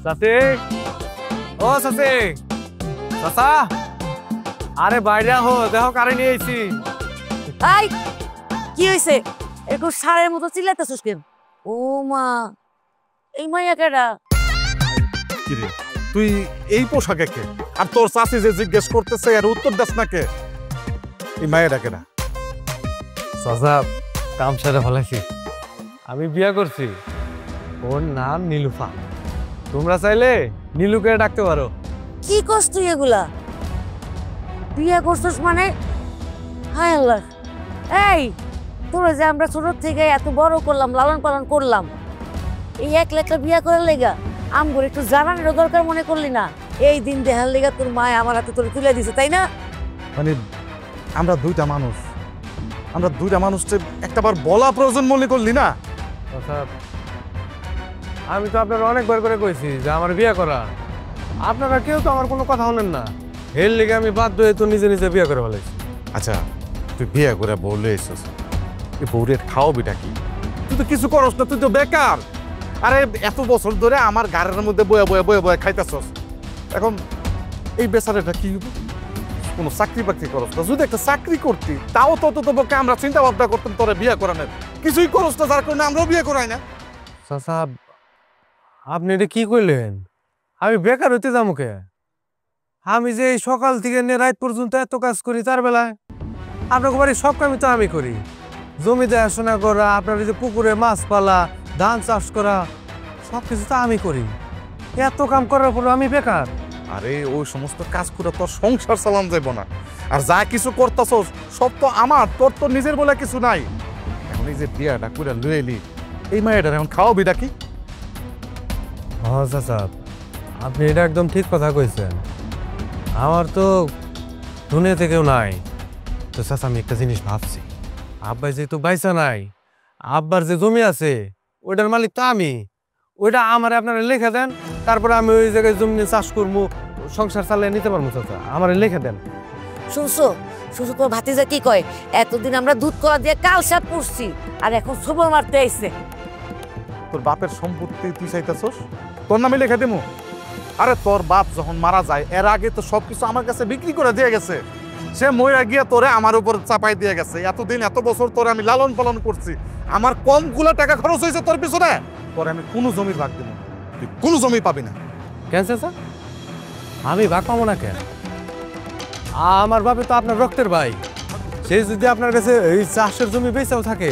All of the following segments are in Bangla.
চাচি, ও চাচি, চাচা, আরে বাইরে হো, দেখো কারে নিয়ে আইছি। এই কি হইছে? এরকম সারের মতো চিল্লাইতেছিস কেন? ও মা, এই মাইয়া কেডা? কি রে তুই এই পোশাকে কে? আর তোর চাচি যে জিজ্ঞেস করতেছে আর উত্তর দাস না কে? এই মায়েরা কেনা? চাচা, কাম সারা ফেলাইছি, আমি বিয়া করছি, ওর নাম নীলুফা। তোমরা চাইলে নীলুকে ডাকতে পারো। কি করছ তুই এগুলা? বিয়া করছিস মানে? হায় আল্লাহ। এই তোরা যে আমরা ছোট থেকে এত বড় করলাম, লালন পালন করলাম, এই একলা একলা বিয়া করার লেগা আমগর একটু জানানোর দরকার মনে করলি না? এই দিন দেখার লেগা তোর মায় আমার হাতে তোরে তুলে দিছে, তাই না? মানে আমরা দুইটা মানুষকে একটাবার বলা প্রয়োজন মনে করলি না? চাচা, আমি তো আপনারা অনেকবার করে কইছি যে আমার বিয়া করা, আপনারা কেউ তো আমার কোনো কথা শোনেন না। এর লেগে আমি বাধ্য হয়ে তো নিজে নিজে বিয়া করে ফেলাইছি। আচ্ছা তুই বিয়ে করে বলে এসেছিস, এই বউরের খাওয়াবিটা কি? তুই তো কিছু করস না, তুই তো বেকার। আরে এত বছর ধরে আমার গাড়ির মধ্যে বয়ে বয়ে বয়ে বয়ে খাইতেছস, এখন এই বেচারাটা কি হইব? কোনো চাকরি বাকরি করস না। যদি একটা চাকরি করতি তাও তত পক্ষে আমরা চিন্তা ভাবনা করতাম তোরে বিয়ে করানোর। কিছুই করস না, যার কারণে আমরাও বিয়ে করাই না। চাচা, আপনি এটা কি কইলেন? আমি বেকার হইতে যাবো কে? আমি যে এই সকাল থেকে নিয়ে রাত পর্যন্ত এত কাজ করি, তার বেলায় আপনার বাড়ির সব কামই তো আমি করি। জমি দেখাশোনা করা, আপনার যে পুকুরে মাছ পালা, ধান চাষ করা, সব কিছু তো আমি করি। এত কাম করার পর আমি বেকার? আরে ওই সমস্ত কাজ করে তোর সংসার চালান যাইব না। আর যা কিছু করতেছস সব তো আমার, তোর তো নিজের বলে কিছু নাই। এখন এই যে বিয়াটা করে লয়ে এলি, এই মায়েটার এখন খাওয়াবিটা কি? হ্যাঁ চাচা, আপনি এটা একদম ঠিক কথা কইছেন। আমার তো দুনিয়াতে কেউ নাই। তো চাচা, আমি একটা জিনিস ভাবছি, আব্বাই যেহেতু বাইসা নাই, আব্বার যে জমি আছে ওইটার মালিক তো আমি। ওইটা আমার আপনারা লিখে দেন, তারপরে আমি ওই জায়গায় জমি নিয়ে চাষ করবো, সংসার চালিয়ে নিতে পারবো। চাচা, আমার লিখে দেন। শুনছো শুনছো তোমার ভাতিজা কি কয়? এতদিন আমরা দুধ কলা দিয়ে কাল সাত পড়ছি, আর এখন সবল মারতে আইছে। তোর বাপের সম্পত্তি তুই চাইতেছস তোর নামে লিখে দেবো? আরে তোর বাপ যখন মারা যায় এর আগে তো সবকিছু আমার কাছে বিক্রি করে দিয়ে গেছে। সে মইরা গিয়া তোরে আমার উপর চাপাই দিয়ে গেছে। এতদিন এত বছর তোরে আমি লালন পালন করছি, আমার কমগুলো টাকা খরচ হয়েছে তোর পিছনে। তোরে আমি কোনো জমির ভাগ দেব, তুই কোনো জমি পাবি না। কেন চাচা? আমি ভাগ পাবো না কেন? আমার বাপে তো আপনার রক্তের ভাই। সে যদি আপনার কাছে এই চাষের জমি বেচাও থাকে,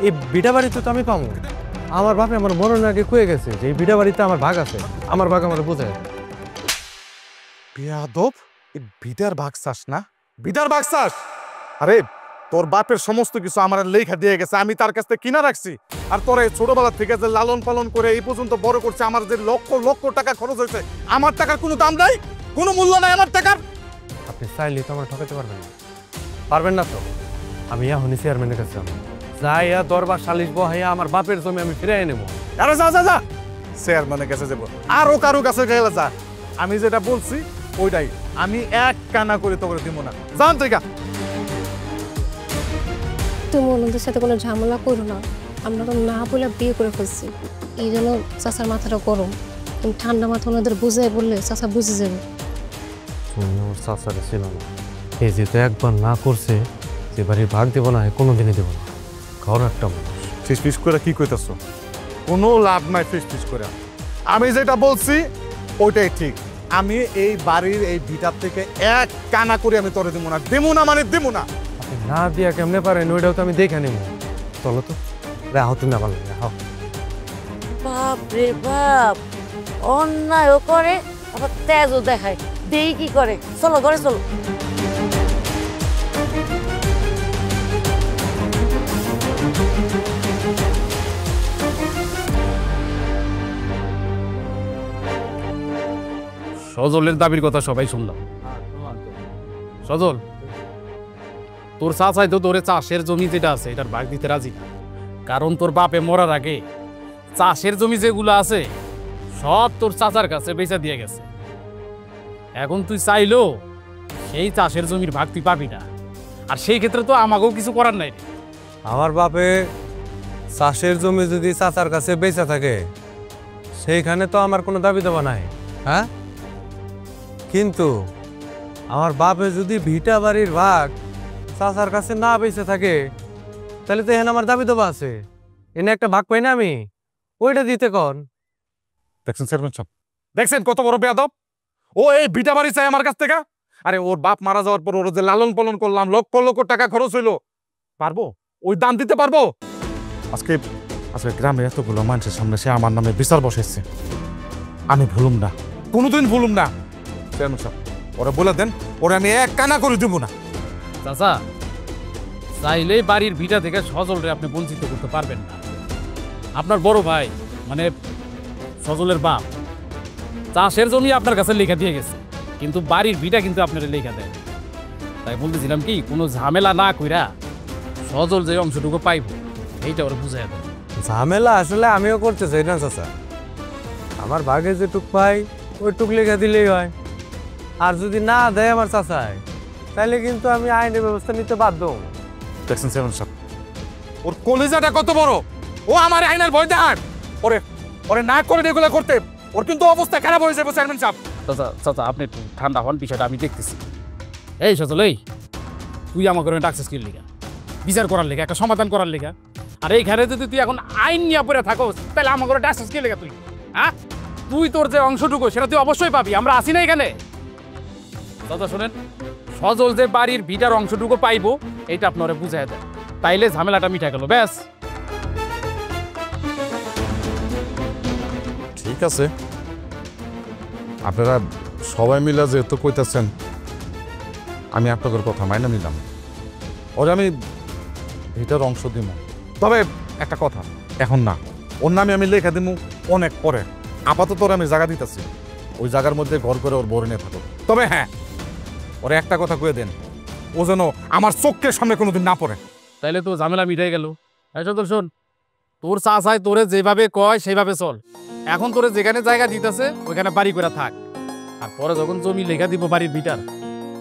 এই বিটা বাড়িতে তো আমি পাবো। আমার বাপে আমার মরণের আগে কয়ে গেছে যে এই বিটা বাড়িতে আমার ভাগ আছে, আমার ভাগ আমার বোঝায়। বেয়াদব, এই বিটার ভাগ চাস না? বিটার ভাগ চাস? আরে তোর বাপের সমস্ত কিছু আমার লেখা দিয়ে গেছে, আমি তার কাছ থেকে কিনা রাখছি। আর তোর এই ছোটবেলা থেকে যে লালন পালন করে এই পর্যন্ত বড় করছে, আমার যে লক্ষ লক্ষ টাকা খরচ হয়েছে, আমার টাকার কোনো দাম নাই, কোনো মূল্য নাই আমার টাকার। আপনি চাইলে তো আমার ঠকাতে পারবেন না। পারবেন না তো? আমি এখনই চেয়ারম্যানের কাছে যাবো, যাইয়া দরবার সালিশ বহাইয়া আমার বাপের জমি আমি ফিরাই নেবো। আরে যা যা যা, চেয়ারম্যানের কাছে যাবো, আরো কারো কাছে গেলে যা। আমি যেটা বলছি ওইটাই, আমি এক কানা করে তো করে দিব না। জান তুই গা। তুমি ওনাদের সাথে কোনো ঝামেলা করো না, আমরা তো না বলে বিয়ে করে ফেলছি। এই জন্য চাচার মাথাটা গরম। তুমি ঠান্ডা মাথা ওনাদের বুঝাই বললে চাচা বুঝে যাবে। তুমি ওর চাচারে ছিল না, এই যেহেতু একবার না করছে, যে বাড়ির ভাগ দেবো না, কোনোদিনই দেবো না। ঘর একটা মানুষ। ফিস ফিস করে কি কইতাছ? কোনো লাভ নাই ফিস ফিস করে। আমি যেটা বলছি ওইটাই ঠিক। আমি এই বাড়ির এই ভিটার থেকে এক কানা করে আমি তোরে দেবো না। দেবো না মানে দেবো না। আপনি না দিয়া কেমনে পারেন ওইটাও তো আমি দেখে নেবো। চলো তো, রাহো তুমি আমার লাগে, রাহো। বাপ রে বাপ, অন্যায়ও করে আবার তেজও দেখায়। দেই কি করে? চলো ঘরে চলো। সজলের দাবির কথা সবাই শুনলাম। সজল, তোর চাচাই তো তোরে চাষের জমি যেটা আছে এটার ভাগ দিতে রাজি না। কারণ তোর বাপে মরার আগে চাষের জমি যেগুলো আছে সব তোর চাচার কাছে বেচা দিয়ে গেছে। এখন তুই চাইলো সেই চাষের জমির ভাগ তুই পাবি না, আর সেই ক্ষেত্রে তো আমাকেও কিছু করার নাই। আমার বাপে চাষের জমি যদি চাচার কাছে বেচা থাকে, সেইখানে তো আমার কোনো দাবি দেওয়া নাই। হ্যাঁ, কিন্তু আমার বাপে যদি ভিটা বাড়ির ভাগ চাচার কাছে না বেঁচে থাকে, তাহলে তো এখানে আমার দাবি দেওয়া আছে। এনে একটা ভাগ পাই না আমি, ওইটা দিতে কন। দেখছেন চেয়ারম্যান সাহেব, দেখছেন কত বড় বেয়াদব। ও এই ভিটা বাড়ি চাই আমার কাছ থেকে। আরে ওর বাপ মারা যাওয়ার পর ওর যে লালন পালন করলাম, লক্ষ লক্ষ টাকা খরচ হইলো, পারবো ওই দাম দিতে পারবো? আজকে আজকে গ্রামে এতগুলো মানুষের সামনে সে আমার নামে বিচার বসেছে, আমি ভুলুম না, কোনোদিন ভুলুম না। চেয়ারম্যান সাহেব, ওরা বলে দেন, ওরা আমি এক কানা করে দিব না। চাচা, চাইলেই বাড়ির ভিটা থেকে সজলরে আপনি বঞ্চিত করতে পারবেন না। আপনার বড় ভাই মানে সজলের বাপ চাষের জমি আপনার কাছে লেখা দিয়ে গেছে, কিন্তু বাড়ির ভিটা কিন্তু আপনার লেখা দেয়। তাই বলতেছিলাম কি, কোনো ঝামেলা না কইরা সজল যে অংশটুকু পাইব এইটা ওরা বুঝাই দেয়। ঝামেলা আসলে আমিও করতে চাই না চাচা। আমার ভাগে যেটুক পাই ওইটুক লেখা দিলেই হয়। আর যদি না দেয় আমার চাচায়, তাহলে কিন্তু আমি আইনের ব্যবস্থা নিতে বাধ্য হব। দেখছেন চেয়ারম্যান সাহেব, ওর কলিজাটা কত বড়, ও আমার আইনের ভয় দেখান। ওরে ওরে না করে এগুলো করতে, ওর কিন্তু অবস্থা খারাপ হয়ে যাবে চেয়ারম্যান সাহেব। চাচা চাচা, আপনি একটু ঠান্ডা হন, বিষয়টা আমি দেখতেছি। এই সজল, এই তুই আমার করে ডাকছিস কি লেখা? বিচার করার লেখা, একটা সমাধান করার লেখা। আর এইখানে যদি তুই এখন আইন নিয়ে পড়ে থাকোস, তাহলে আমার করে ডাকছিস কি লেখা তুই? হ্যাঁ, তুই তোর যে অংশটুকু সেটা তুই অবশ্যই পাবি, আমরা আসি না এখানে। দাদা শোনেন, সজল যে বাড়ির ভিটার অংশটুকু পাইবো এইটা আপনারা বুঝাই দেন, তাইলে ঝামেলাটা মিঠা গেল, ব্যাস। ঠিক আছে, আপনারা সবাই মিলে যেহেতু কইতেছেন, আমি আপনাদের কথা মাইনে নিলাম। ওরে আমি এটার অংশ দিব, তবে একটা কথা, এখন না, ওর নামে আমি লেখা দিব অনেক পরে। আপাতত ওরে আমি জায়গা দিতেছি, ওই জায়গার মধ্যে ঘর করে ওর বরে নিয়ে থাকো। তবে হ্যাঁ, ওরে একটা কথা কয়ে দেন, ও যেন আমার চোখের সামনে কোনোদিন না পড়ে। তাইলে তো ঝামেলা মিটাই গেল। এই সজল শোন, তোর চাচাই তোরে যেভাবে কয় সেইভাবে চল। এখন তোরে যেখানে জায়গা দিতেছে ওইখানে বাড়ি করে থাক, আর পরে যখন জমি লেখা দিব বাড়ির ভিটার,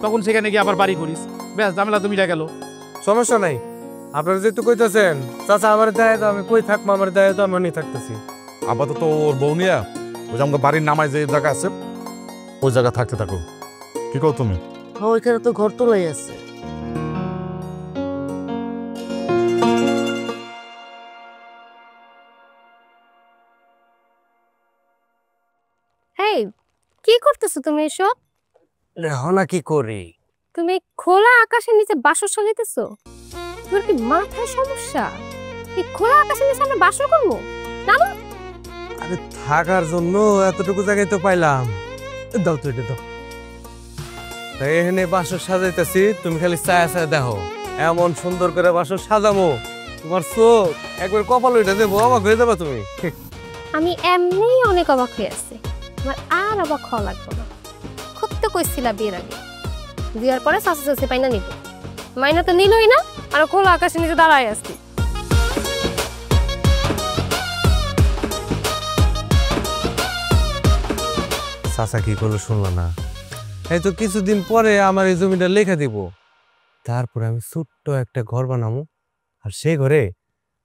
তখন সেখানে গিয়ে আবার বাড়ি করিস, ব্যাস, ঝামেলা তো মিটা গেল। সমস্যা নাই, আপনারা যেহেতু কইতেছেন চাচা আমার দেয় তো আমি কই থাকবো, আমার দেয় তো আমি নিয়ে থাকতেছি। আপাতত ওর বউ নিয়ে ওই যে আমাকে বাড়ির নামায় যে জায়গা আছে ওই জায়গা থাকতে থাকো। কি কও তুমি? ওইখানে তো ঘর তোলাই আছে। এই কি করতেছো তুমি এসব? রেহনা কি করি? তুমি খোলা আকাশের নিচে বাসর সাজাইতেছো? তোমার কি মাথায় সমস্যা? এই খোলা আকাশের নিচে আমরা বাসর করবো? নামো। আরে থাকার জন্য এতটুকু জায়গায় তো পাইলাম, দাও তো এটা দাও। তাই এখানে বাসর সাজাইতেছি, তুমি খালি চায়া চায়া দেখো, এমন সুন্দর করে বাসর সাজাবো, তোমার চোখ একবার কপাল উঠে দেবো, অবাক হয়ে যাবে তুমি। আমি এমনিই অনেক অবাক হয়ে আছি, আমার আর অবাক হওয়া লাগবে না। খুব তো কইছিলা বিয়ের আগে, বিয়ের পরে শাশু শাশি পাইনা নিব, মাইনা তো নিলই না, আর খোলা আকাশের নিচে দাঁড়ায় আসছি। চাচা কি করলো শুনলো না? এই তো কিছুদিন পরে আমার এই জমিটা লেখা দিব, তারপরে আমি ছোট্ট একটা ঘর বানাবো, আর সেই ঘরে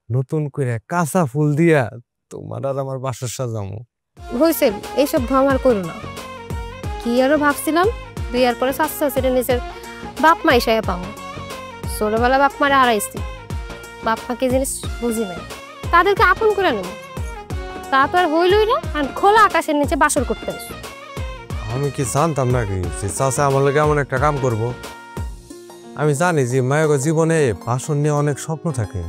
নতুন করে কাঁচা ফুল দিয়া তোমার আর আমার বাসর সাজামো। হয়েছে, এইসব ভাঙার করো না। কি আরো ভাবছিলাম বিয়ের পরে শাশু শাশুড়ি নিজের বাপ মা হিসাবে পাবো। ছোটবেলা বাপ মারে হারাইছি, বাপ মা কি জিনিস বুঝি নাই, তাদেরকে আপন করে নেব। তা তো আর হইলই না, আর খোলা আকাশের নিচে বাসর করতে আসি। আমি কি জানতাম নাকি যে চাচা আমার লোক এমন একটা কাম করব? আমি জানি যে মায়ের জীবনে বাসন নিয়ে অনেক স্বপ্ন থাকে,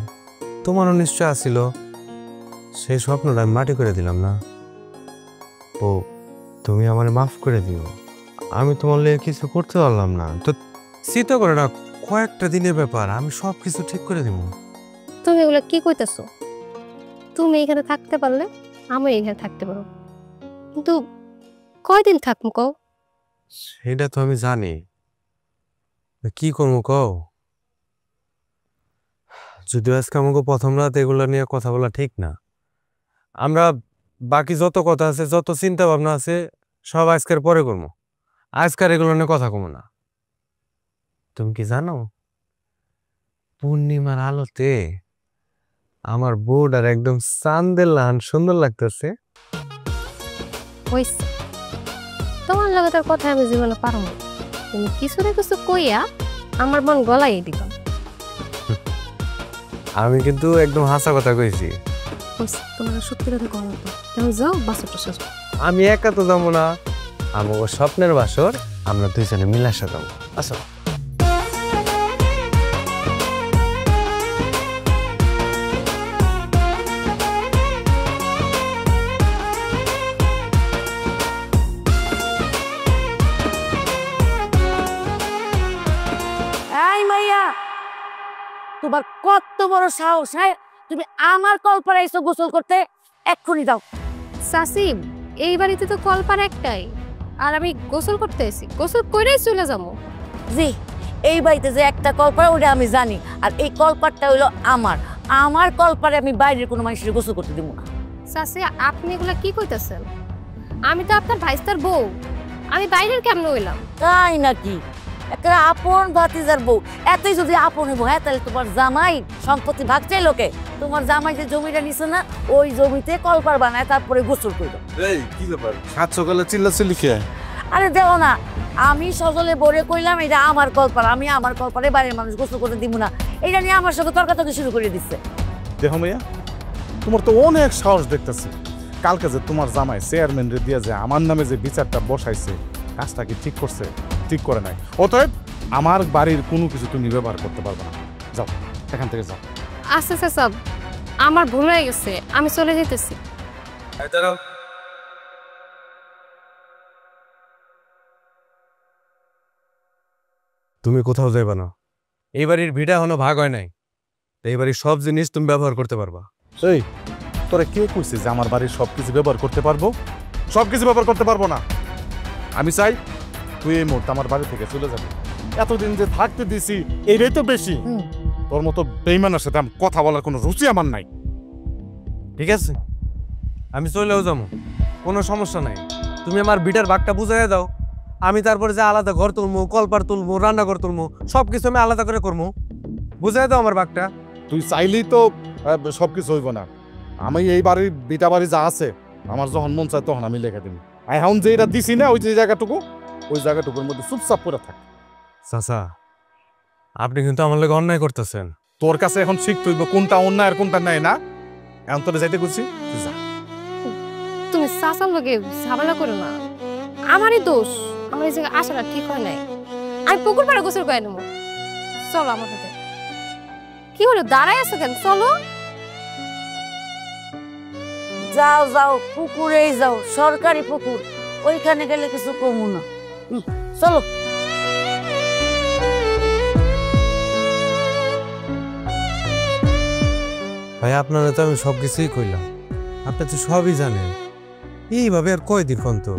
তোমারও নিশ্চয় আসছিল। সেই স্বপ্নটা আমি মাটি করে দিলাম না। ও, তুমি আমার মাফ করে দিও, আমি তোমার লেগে কিছু করতে পারলাম না তো। চিন্তা করে না, কয়েকটা দিনের ব্যাপার, আমি সব কিছু ঠিক করে দিব। তুমি এগুলো কি কইতেছো? তুমি এখানে থাকতে পারলে আমি এখানে থাকতে পারো, কিন্তু কয়দিন থাকবো কও? সেটা তো আমি জানি, কি করবো কও? যদিও আজকে আমাকে প্রথম রাত এগুলো নিয়ে কথা বলা ঠিক না, আমরা বাকি যত কথা আছে, যত চিন্তা ভাবনা আছে, সব আজকের পরে করবো। আজকার এগুলো নিয়ে কথা কমো না। তুমি কি জানো, পূর্ণিমার আলোতে আমার বউটার একদম চাঁদের লাহান সুন্দর লাগতেছে। হইছে তোমার লগে তার কথা আমি জীবনে পারো না, তুমি কিছু না কিছু কইয়া আমার মন গলাই দিবা। আমি কিন্তু একদম হাসা কথা কইছি। হইছে, তোমার সত্যি কথা কম তো তুমি যাও বাসরটা সাজো। আমি একা তো যাবো না, আমার স্বপ্নের বাসর আমরা দুইজনে মিলে সাজাবো। আসো। এই মাইয়া, তোমার কত বড় সাহস! হ্যাঁ, তুমি আমার কলপারে এসে গোসল করতে? এক্ষুনি দাও। সাসিম, এই বাড়িতে তো কলপার একটাই, আর আমি গোসল করতে এসি, গোসল করেই চলে যাবো। জি, এই বাড়িতে যে একটা কলপার ওটা আমি জানি, আর এই কলপারটা হইলো আমার। আমার কলপারে আমি বাইরের কোনো মানুষের গোসল করতে দিব না। সাসি, আপনি এগুলা কি কইতাছেন? আমি তো আপনার ভাইস্তার বউ, আমি বাইরের কেমনে হইলাম? তাই নাকি? একটা আপন ভাতিজার বউ, এতই যদি আপন হইব, হ্যাঁ তাহলে তোমার জামাই সম্পত্তি ভাগ চাই লোকে। তোমার জামাই যে জমিটা নিছে না, ওই জমিতে কলপার বানায় তারপরে গোসল করবে। এই কি ব্যাপার, সাত সকালে চিল্লাচিল্লি কে? আরে দেও না, আমি সজলে বলে কইলাম এটা আমার কলপার, আমি আমার কলপারে বাইরের মানুষ গোসল করতে দিব না। এটা নিয়ে আমার সঙ্গে তর্কাতর্কি শুরু করে দিচ্ছে। দেখো মাইয়া, তোমার তো অনেক সাহস দেখতেছি। কালকে যে তোমার জামাই চেয়ারম্যান রে দিয়ে যে আমার নামে যে বিচারটা বসাইছে, কাজটা কি ঠিক করছে? ঠিক করে নাই। অতএব আমার বাড়ির কোনো কিছু তুমি ব্যবহার করতে পারবে না। যাও এখান থেকে যাও। আচ্ছা চাচা, আমার ভুল হয়ে গেছে, আমি চলে যেতেছি। তুমি কোথাও যাইবা না, এই বাড়ির ভিটা এখনো ভাগ হয় নাই, এই বাড়ির সব জিনিস তুমি ব্যবহার করতে পারবা। এই তোরা কে কইছে যে আমার বাড়ির সবকিছু ব্যবহার করতে পারবো? সবকিছু ব্যবহার করতে পারবো না। আমি চাই তুই এই মুহূর্তে আমার বাড়ি থেকে চলে যাবি। এতদিন যে থাকতে দিছি এইটাই তো বেশি। তোর মতো বেইমানের সাথে আমি কথা বলার কোনো রুচি আমার নাই। ঠিক আছে, আমি চলেও যাবো, কোনো সমস্যা নাই। তুমি আমার বিটার ভাগটা বুঝাই দাও, আমি তারপরে যে আলাদা ঘর তুলবো, কলপার তুলবো, রান্নাঘর তুলবো, সব কিছু আমি আলাদা করে করবো। বুঝাই দাও আমার ভাগটা। তুই চাইলেই তো সবকিছু হইব না। আমি এই বাড়ির বিটা বাড়ি যা আছে, আমার যখন মন চায় তখন আমি লেখা দিবি। এখন যে এটা দিছি না, ওই যে জায়গাটুকু, ওই জায়গাটুকুর মধ্যে চুপচাপ করে থাক। চাচা, আপনি কিন্তু আমার লোক অন্যায় করতেছেন। তোর কাছে এখন শিখতে হইব কোনটা অন্যায় আর কোনটা নাই না। এখন তোরে যাইতে করছি, তুই যা। তুমি চাচার লগে ঝামেলা করো না, আমারই দোষ, আমার এই জায়গায় আসাটা ঠিক হয় নাই। আমি পুকুর পাড়ে গোসল করে নেবো, চলো আমার সাথে। কি হলো, দাঁড়াই আছো কেন? চলো। যাও যাও, পুকুরেই যাও, সরকারি পুকুর, ওইখানে গেলে কিছু কমু না। চলো। ভাই, আপনারা তো আমি সব কিছুই কইলাম, আপনি তো সবই জানেন। এইভাবে আর কয়দিন কোন তো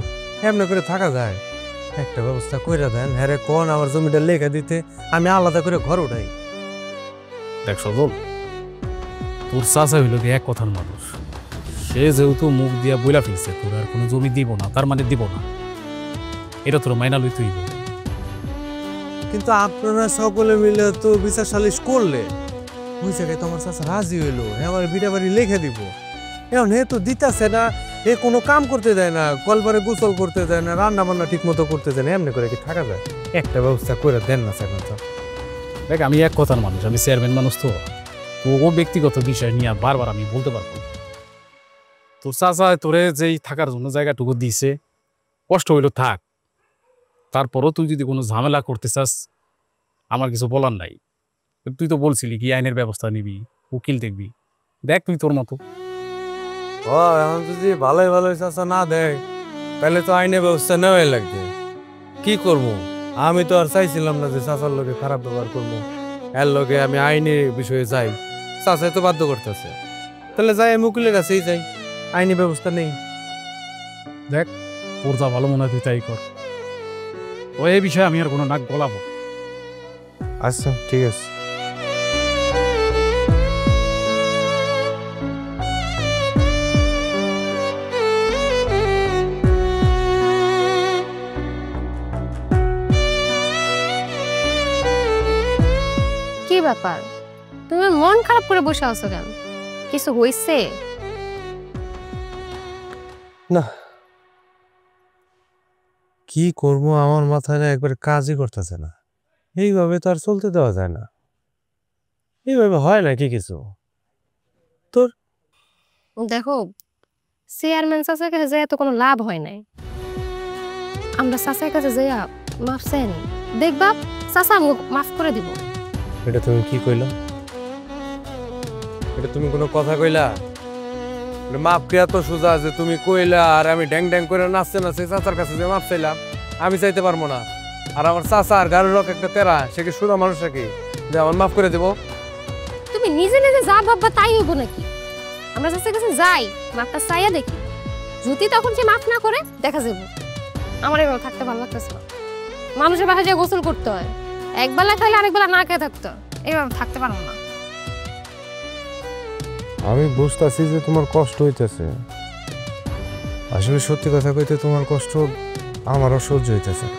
এমনি করে থাকা যায়? একটা ব্যবস্থা কইরা দেন, হ্যাঁ কোন আমার জমিটা লেখা দিতে, আমি আলাদা করে ঘর উঠাই। দেখ সজল, তোর চাচা হইল কি এক কথার মানুষ। সে যেহেতু মুখ দিয়া বইলা ফেলছে তোর আর কোনো জমি দিব না, তার মানে দিব না, এটা তোর মাইনা লইতে হইব। কিন্তু আপনারা সকলে মিলে তো বিচার সালিশ করলে, ওই জায়গায় তো আমার চাচা রাজি হইলো, আমার বিটা বাড়ি লেখে দিব। এখন হে তো দিতাছে না, এ কোনো কাম করতে দেয় না, কলবারে গোসল করতে দেয় না, রান্না বান্না ঠিক মতো করতে দেয় না, এমনি করে কি থাকা যায়? একটা ব্যবস্থা করে দেন না স্যার। দেখ, আমি এক কথার মানুষ, আমি চেয়ারম্যান মানুষ, তো ও ব্যক্তিগত বিষয় নিয়ে বারবার আমি বলতে পারবো। তোর চাচা তোরে যেই থাকার জন্য জায়গাটুকু দিছে, কষ্ট হইল থাক, তারপরও তুই যদি কোনো ঝামেলা করতে চাস আমার কিছু বলার নাই। তুই তো বলছিলি কি আইনের ব্যবস্থা নিবি, উকিল দেখবি, দেখ তুই তোর মতো। ও এখন যদি ভালোই ভালোই চাচা না দেয়, তাহলে তো আইনের ব্যবস্থা নেওয়াই লাগবে। কি করবো? আমি তো আর চাইছিলাম না যে চাচার লোকে খারাপ ব্যবহার করবো, এর লোকে আমি আইনের বিষয়ে যাই, চাচাই তো বাধ্য করতেছে, তাহলে যাই আমি উকিলের কাছেই যাই, আইনি ব্যবস্থা নেই। দেখ, তোর যা ভালো মনে হয় তুই তাই কর, ও এই বিষয়ে আমি আর কোনো নাক গলাবো। আচ্ছা ঠিক আছে। কি ব্যাপার, তুমি মন খারাপ করে বসে আছো কেন? কিছু হইছে? না, কি করব আমার মাথায় না একবার কাজই করতেছে না। এইভাবে তো আর চলতে দেওয়া যায় না, এইভাবে হয় না কি কিছু। দেখো, চেয়ারম্যান চাচার কাছে যাইয়া তো কোনো লাভ হয় নাই। আমরা চাচার কাছে যাইয়া মাফ চাইনি, দেখবা চাচা আমাকে মাফ করে দিব। এটা তুমি কি কইলা? এটা তুমি কোনো কথা কইলা? মাপ কে এত সোজা যে তুমি কইলা আর আমি ড্যাং ড্যাং করে নাচতে নাচতে চাচার কাছে যে মাপ চাইলাম? আমি চাইতে পারবো না। আর আমার চাচা আর গাড়ির রক একটা তেরা, সে কি সোজা মানুষ নাকি যে আমার মাফ করে দেবো? তুমি নিজে নিজে যা ভাববা তাই হইব নাকি? আমরা চাচার কাছে যাই, মাফটা চাইয়া দেখি, যদি তখন সে মাফ না করে দেখা যাবে। আমার এভাবে থাকতে ভালো লাগতেছে না। মানুষের বাসায় যে গোসল করতে হয়, একবেলা খাইলে আরেকবেলা না খেয়ে থাকতে হয়, এইভাবে থাকতে পারবো না। আমি বুঝতেছি যে তোমার কষ্ট হইতেছে, আসলে সত্যি কথা কইতে তোমার কষ্ট আমারও সহ্য হইতেছে না,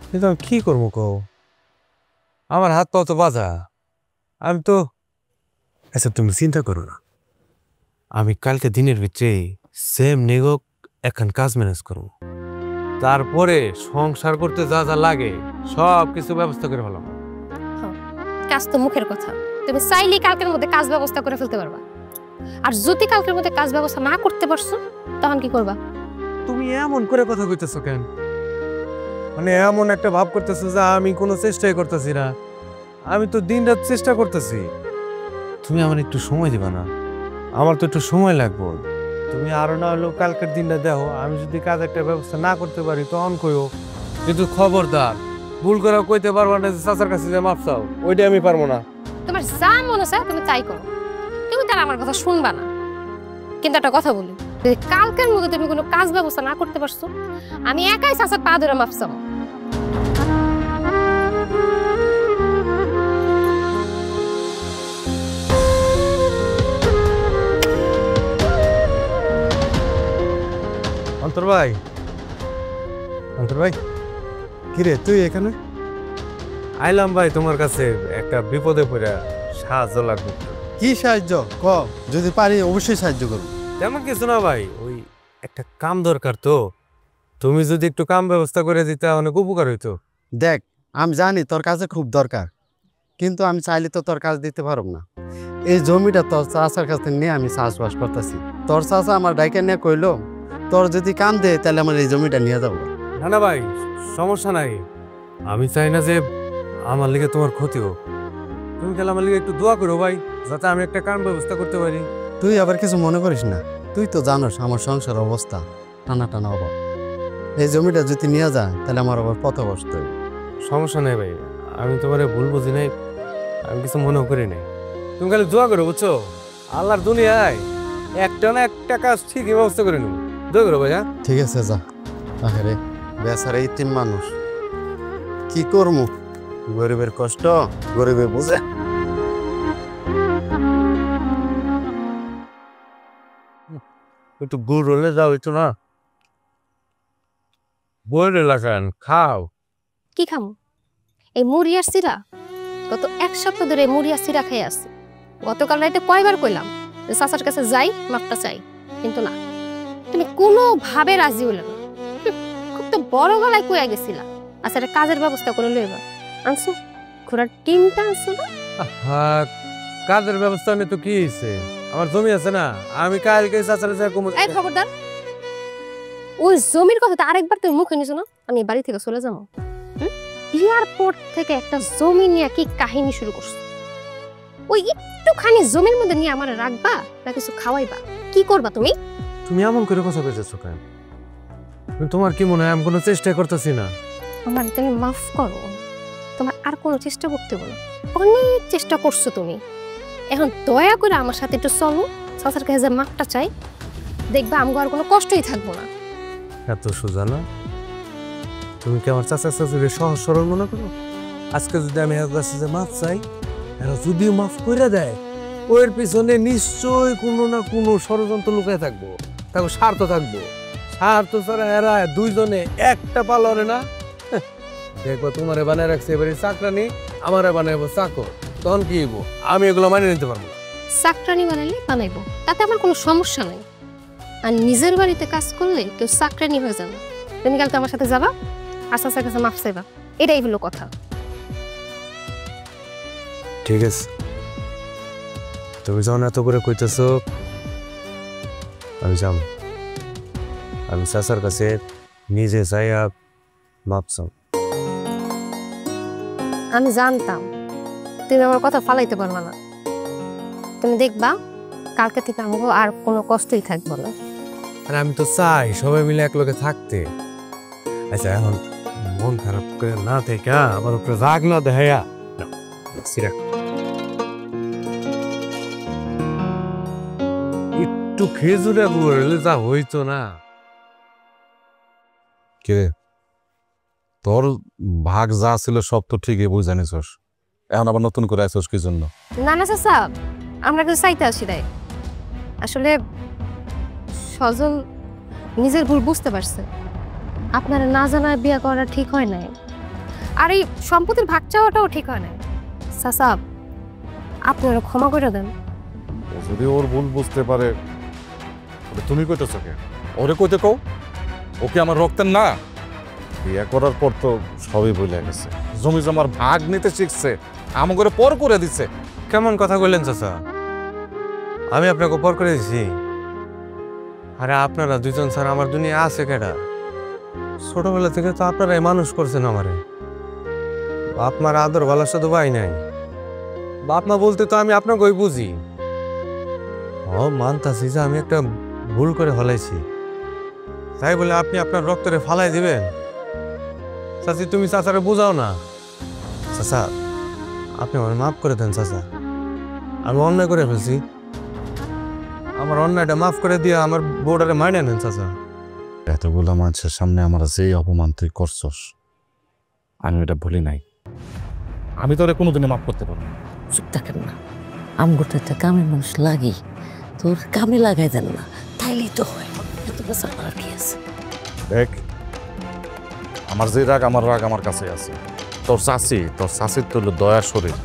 কিন্তু আমি কি করবো কও? আমার হাত পা তো বাঁধা। আমি তো আচ্ছা তুমি চিন্তা করো না, আমি কালকে দিনের ভিতরে সেম নেগক এখন কাজ ম্যানেজ করবো, তারপরে সংসার করতে যা যা লাগে সব কিছু ব্যবস্থা করে ফেলাম। কাজ তো মুখের কথা, তুমি চাইলেই কালকের মধ্যে কাজ ব্যবস্থা করে ফেলতে পারবা। আর যদি কালকের মধ্যে কাজ ব্যবস্থা না করতে পারছো তখন কি করবা? তুমি এমন করে কথা কইতেছো কেন? মানে এমন একটা ভাব করতেছো যে আমি কোনো চেষ্টাই করতেছি না। আমি তো দিন রাত চেষ্টা করতেছি। তুমি আমার একটু সময় দিবা না? আমার তো একটু সময় লাগবে। তুমি আরো না হলেও কালকের দিনটা দেখো, আমি যদি কাজ একটা ব্যবস্থা না করতে পারি তখন কইও, কিন্তু খবরদার ভুল করে কইতে পারবা না যে চাচার কাছে যে মাপ চাও, ওইটা আমি পারবো না। তোমার যা মনে চায় তুমি তাই করো, তুমি তার আমার কথা শুনবা না। কিন্তু একটা কথা বলি, যদি কালকের মধ্যে তুমি কোনো কাজ ব্যবস্থা না করতে পারছো, আমি একাই চাচার পা ধরে মাপ চাবো। অন্তর ভাই, অন্তর ভাই, কিরে তুই এখানে? আইলাম ভাই তোমার কাছে, একটা বিপদে পড়ে সাহায্য লাগবে। কি সাহায্য ক, যদি পারি অবশ্যই সাহায্য করব। তেমন কিছু না ভাই, ওই একটা কাম দরকার তো, তুমি যদি একটু কাম ব্যবস্থা করে দিতে অনেক উপকার হইতো। দেখ, আমি জানি তোর কাছে খুব দরকার, কিন্তু আমি চাইলে তো তোর কাজ দিতে পারব না। এই জমিটা তোর চাচার কাছে নিয়ে আমি চাষবাস করতেছি। তোর চাচা আমার ডাইকে নিয়ে কইলো তোর যদি কাম দে তাহলে আমার এই জমিটা নিয়ে যাবো। না না ভাই, সমস্যা নাই, আমি চাই না যে আমার লিগে তোমার ক্ষতি হোক। তুমি খেলে আমার লিগে একটু দোয়া করো ভাই, যাতে আমি একটা কাম ব্যবস্থা করতে পারি। তুই আবার কিছু মনে করিস না, তুই তো জানোস আমার সংসার অবস্থা টানা টানা অভাব। এই জমিটা যদি নিয়ে যায় তাহলে আমার আবার পথে বসতে হবে। সমস্যা নেই ভাই, আমি তোমার ভুল বুঝি নাই, আমি কিছু মনেও করি নাই। তুমি খালি দোয়া করো, বুঝছো? আল্লাহর দুনিয়ায় একটা না একটা কাজ ঠিকই ব্যবস্থা করে নেব। দোয়া করো ভাই। হ্যাঁ ঠিক আছে, যা। আরে বেচারা ইতিম মানুষ, কি করবো? গরিবের কষ্ট গরিবে বুঝে। একটু গুড় হলে যাও, একটু না বইয়ের এলাকান খাও। কি খামো? এই মুড়ি আর সিরা? গত এক সপ্তাহ ধরে মুড়ি আর সিরা খেয়ে আসছি। গতকাল রাতে কয়বার কইলাম যে চাচার কাছে যাই, মাপটা চাই, কিন্তু না, তুমি কোনোভাবে রাজি হইলে না। খুব তো বড় গলায় কইয়া গেছিলা। আচ্ছা, একটা কাজের ব্যবস্থা করে লইবা। আনছো ঘোড়ার টিমটা আনছো না? হ্যাঁ, কাজের ব্যবস্থা নিয়ে তো কি হয়েছে, আমার জমি আছে না, আমি কালকে চাচার যা কম। এই খবরদার, ওই জমির কথা তো আরেকবার তুমি মুখে নিছো না? আমি বাড়ি থেকে চলে যাবো। এয়ারপোর্ট থেকে একটা জমি নিয়ে কি কাহিনী শুরু করছো? ওই একটুখানি জমির মধ্যে নিয়ে আমার রাখবা না কিছু খাওয়াইবা? কি করবা তুমি? তুমি এমন করে কথা কইতেছো কেন? তোমার কি মনে হয় আমি কোনো চেষ্টা করতেছি না? আমার তুমি মাফ করো, তোমার আর কোনো চেষ্টা করতে বলো। অনেক চেষ্টা করছো তুমি, এখন দয়া করে আমার সাথে একটু চলো, চাচার কাছে যে মাপটা চাই, দেখবা আমগো আর কোনো কষ্টই থাকবো না। এত সোজা না? তুমি কি আমার চাচা চাচুরে সহজ সরল মনে করো? আজকে যদি আমি এর কাছে যে মাফ চাই, এরা যদিও মাফ করে দেয়, ওর পিছনে নিশ্চয়ই কোনো না কোনো ষড়যন্ত্র লুকায় থাকবো, তাকে স্বার্থ থাকবো। স্বার্থ ছাড়া এরা দুইজনে একটা পালরে না। দেখবো তোমারে বানায় রাখছে এবারে চাকরানি, আমারে বানাইবো চাকর, তখন কি হইব? আমি এগুলো মানিয়ে নিতে পারবো না। চাকরানি বানাইলে বানাইবো, তাতে আমার কোনো সমস্যা নাই। আর নিজের বাড়িতে কাজ করলে কেউ চাকরানি হয়ে যাবে, তুমি কালকে আমার সাথে যাবা আর চাচার কাছে মাফ চাইবা, এটাই হলো কথা। ঠিক আছে, তুমি যখন এত করে কইতেছ আমি যাব। আমি চাচার কাছে নিজে যাইয়া মাপ চাও। আমি জানতাম তুমি আমার কথা ফালাইতে পারবা না। তুমি দেখবা কালকে থেকে আমাকে আর কোনো কষ্টই থাকবে না। আর আমি তো চাই সবাই মিলে এক লগে থাকতে। আচ্ছা, এখন মন খারাপ করে না থেকে আমার উপরে রাগ না দেখাইয়া সিরাক একটু খেজুরে গুড়লে যা হইতো না। কে তোর ভাগ যা ছিল সব তো ঠিকই বুঝে নিছস, এখন আবার নতুন করে আইছস কি জন্য? না না চাচা, আমরা কিছু চাইতে আসি নাই। আসলে সজল নিজের ভুল বুঝতে পারছে। আপনারা না জানায় বিয়ে করা ঠিক হয় নাই, আর এই সম্পত্তির ভাগ চাওয়াটাও ঠিক হয় নাই। চাচা আপনারা ক্ষমা করে দেন। ও যদি ওর ভুল বুঝতে পারে তুমি কইতেছ কে? ওরে কইতে কও, ওকে আমার রক্তের না? বিয়ে করার পর তো সবই ভুলে গেছে, জমি জমার ভাগ নিতে শিখছে, আমাকে পর করে দিছে। কেমন কথা কইলেন চাচা? আমি আপনাকে পর করে দিছি? আরে আপনারা দুজন স্যার আমার দুনিয়া আছে কেডা? ছোটবেলা থেকে তো আপনারাই মানুষ করছেন আমারে। বাপ মার আদর ভালোবাসা তো পাই নাই। বাপ মা বলতে তো আমি আপনাকেই বুঝি। ও মানতাছি যে আমি একটা ভুল করে ফলাইছি, তাই বলে আপনি আপনার রক্তরে ফালাই দিবেন? চাচি তুমি চাচারে বুঝাও না। চাচা আপনি আমার মাফ করে দেন চাচা, আমি অন্যায় করে ফেলছি। আমার অন্যায়টা মাফ করে দিয়ে আমার বউটারে মাইনে নেন চাচা। এতগুলো মানুষের সামনে আমার যেই অপমান তুই করছস, আমি এটা ভুলি নাই। আমি তোরে কোনোদিনে মাফ করতে পারবো না। চুপ থাকেন না, আমগো তো একটা কামের মানুষ লাগি, তোর কামে লাগাই দেন না, তাইলেই তো হয়। এত বছর করার কি আছে? দেখ, আমার যে রাগ আমার কাছে আছে। তোর চাষির তো হলো দয়ার শরীর,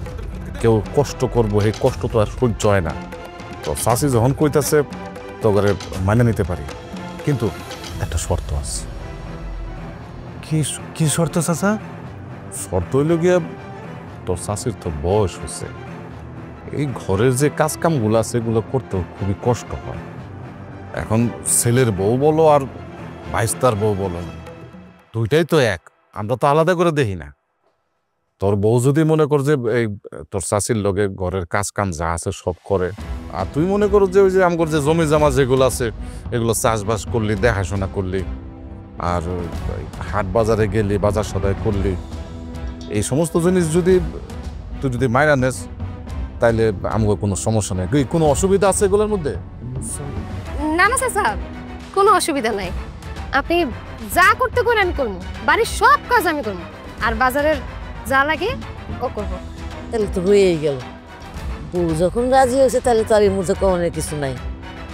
কেউ কষ্ট করবো এই কষ্ট তো আর সহ্য হয় না। তোর চাষি যখন কইতাছে তোকে মানে নিতে পারি, কিন্তু একটা শর্ত আছে। কি কি শর্ত চাচা? শর্ত হইল গিয়া তোর চাষির তো বয়স হচ্ছে, এই ঘরের যে কাজ কামগুলো আছে এগুলো করতে খুবই কষ্ট হয়। এখন ছেলের বউ বলো আর ভাইস্তার বউ বলো, দুইটাই তো এক, আমরা তো আলাদা করে দেখি না। তোর বউ যদি মনে কর যে এই তোর চাষির লগে ঘরের কাজ কাম যা আছে সব করে, আর তুই মনে করো যে ওই যে আমার যে জমি জমা যেগুলো আছে এগুলো চাষবাস করলি, দেখাশোনা করলি, আর হাট বাজারে গেলি, বাজার সদাই করলি, এই সমস্ত জিনিস যদি তুই যদি মাইনা নেস তাইলে আমাকে কোনো সমস্যা নেই। কোনো অসুবিধা আছে এগুলোর মধ্যে? না না চাচা, কোনো অসুবিধা নাই। আপনি যা করতে করে আমি করবো, বাড়ির সব কাজ আমি করবো, আর বাজারের যা লাগে ও করবো। তাহলে তো হয়েই গেল। বউ যখন রাজি হয়েছে তাহলে তো আর এর মধ্যে কমানোর কিছু নাই।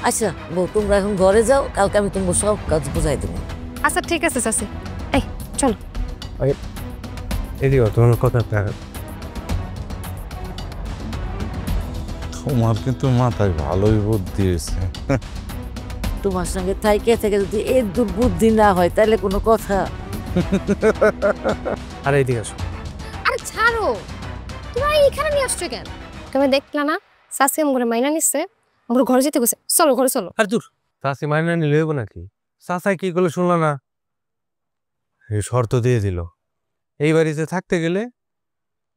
আচ্ছা বউ, তোমরা এখন ঘরে যাও, কালকে আমি তোমার সব কাজ বুঝাই দেবো। আচ্ছা ঠিক আছে চাচি, এই চলো। এদিকে তোমার কথাটা। তোমার কিন্তু মাথায় ভালোই বুদ্ধি হয়েছে। তোমার সঙ্গে থাইকে থেকে যদি এর দুর্বুদ্ধি না হয় তাহলে কোনো কথা। আরে এদিকে আসো। আরে ছাড়ো, তোমার এখানে নিয়ে আসছো কেন? তুমি দেখলা না চাচি আমার মাইনা নিচ্ছে, আমার ঘরে যেতে গেছে। চলো ঘরে চলো। আর দূর, চাচি মাইনা নিলে হইব নাকি? চাচাই কি করলো শুনলো না? এই শর্ত দিয়ে দিল, এই বাড়িতে থাকতে গেলে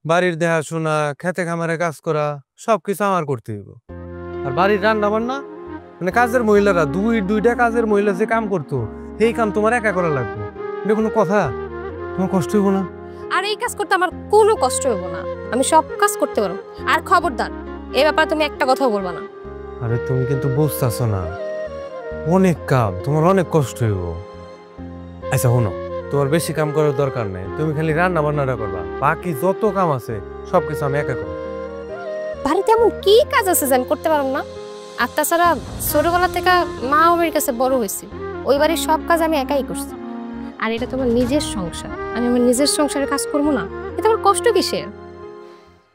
বাড়ির দেখাশোনা, খেতে খামারে কাজ করা সবকিছু আমার করতে হইব। আর বাড়ির রান্না বান্না মানে কাজের মহিলারা দুইটা কাজের মহিলা যে কাম করতো সেই কাম তোমার একা করা লাগবে। এটা কোনো কথা? তোমার কষ্ট হইব না? আর এই কাজ করতে আমার কোনো কষ্ট হইব না, আমি সব কাজ করতে পারবো। আর খবরদার এই ব্যাপারে তুমি একটা কথাও বলবা না। আরে তুমি কিন্তু বুঝতেছো না, অনেক কাম, তোমার অনেক কষ্ট হইব। আচ্ছা শোনো, তোমার বেশি কাম করার দরকার নেই, তুমি খালি রান্না বান্নাটা করবা, বাকি যত কাম আছে সবকিছু আমি একা করবো। বাড়িতে এমন কি কাজ আছে যে আমি করতে পারবো না? আর তাছাড়া ছোটবেলা থেকে মা আমার কাছে বড় হয়েছি, ওই বাড়ির সব কাজ আমি একাই করছি। আর এটা তোমার নিজের সংসার, আমি আমার নিজের সংসারে কাজ করবো না, এটা আমার কষ্ট কিসের?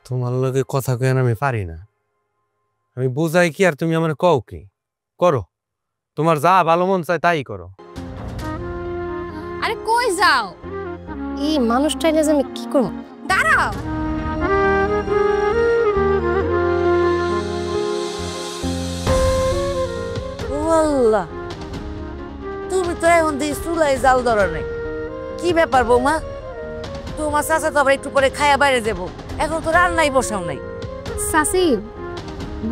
তোমার লগে কথা কেন আমি পারি না, আমি বুঝাই কি আর তুমি আমার কও কি? করো, তোমার যা ভালো মন চায় তাই করো। দাও। এই মানুষটাই না যে আমি কি করব, দাঁড়াও। ও আল্লাহ, তুমি তো এখন দিয়ে চুলাই জাল ধরা নেই। কি ব্যাপার বৌমা? তোমার চাচা তো আবার একটু পরে খায়া বাইরে যাবো, এখন তো রান্নাই বসাও নাই। চাচি,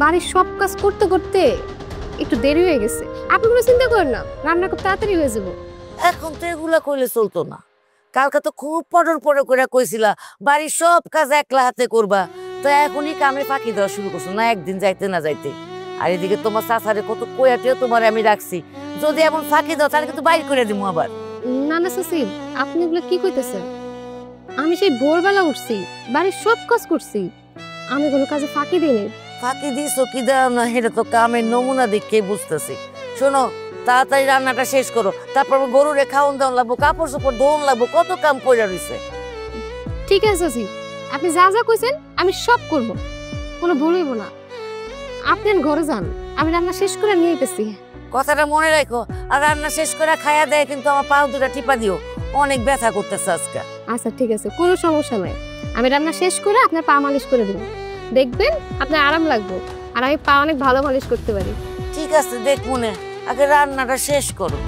বাড়ির সব কাজ করতে করতে একটু দেরি হয়ে গেছে। আপনি কোনো চিন্তা করেন না, রান্না খুব তাড়াতাড়ি হয়ে যাবো। এখন তো এগুলা কইলে চলতো না। কালকে তো খুব পটর পটর করে কইছিলা বাড়ির সব কাজ একলা হাতে করবা, তো এখনই কামে ফাঁকি দেওয়া শুরু করছো না একদিন যাইতে না যাইতে। আর এদিকে তোমার চাচারে কত কোয়াটিও তোমার আমি রাখছি, যদি এমন ফাঁকি দাও তাহলে কিন্তু বাইর করে দিব আবার। না না চাচি, আপনি এগুলো কি কইতেছেন? আমি সেই ভোরবেলা উঠছি, বাড়ির সব কাজ করছি, আমি কোনো কাজে ফাঁকি দিইনি। ফাঁকি দিছো কি দাও না এটা তো কামের নমুনা দেখে বুঝতেছি। শোনো, তাড়াতাড়ি রান্নাটা শেষ করো, তারপর গরুরে খাওয়ান দাওয়ান লাগবো, কাপড় চোপড় ধোন লাগবো, কত কাম পড়ে রইছে। ঠিক আছে চাচি, আপনি যা যা কইছেন আমি সব করব, কোনো ভুল হইব না। আপনি ঘরে যান, আমি রান্না শেষ করে নিয়ে আইতেছি। কথাটা মনে রাখো, আর রান্না শেষ করে খাইয়া দেয় কিন্তু আমার পাও দুটা টিপা দিও, অনেক ব্যথা করতেছে আজকে। আচ্ছা ঠিক আছে, কোনো সমস্যা নাই। আমি রান্না শেষ করে আপনার পা মালিশ করে দেবো, দেখবেন আপনার আরাম লাগবে, আর আমি পা অনেক ভালো মালিশ করতে পারি। ঠিক আছে, দেখ মনে, আগে রান্নাটা শেষ করো।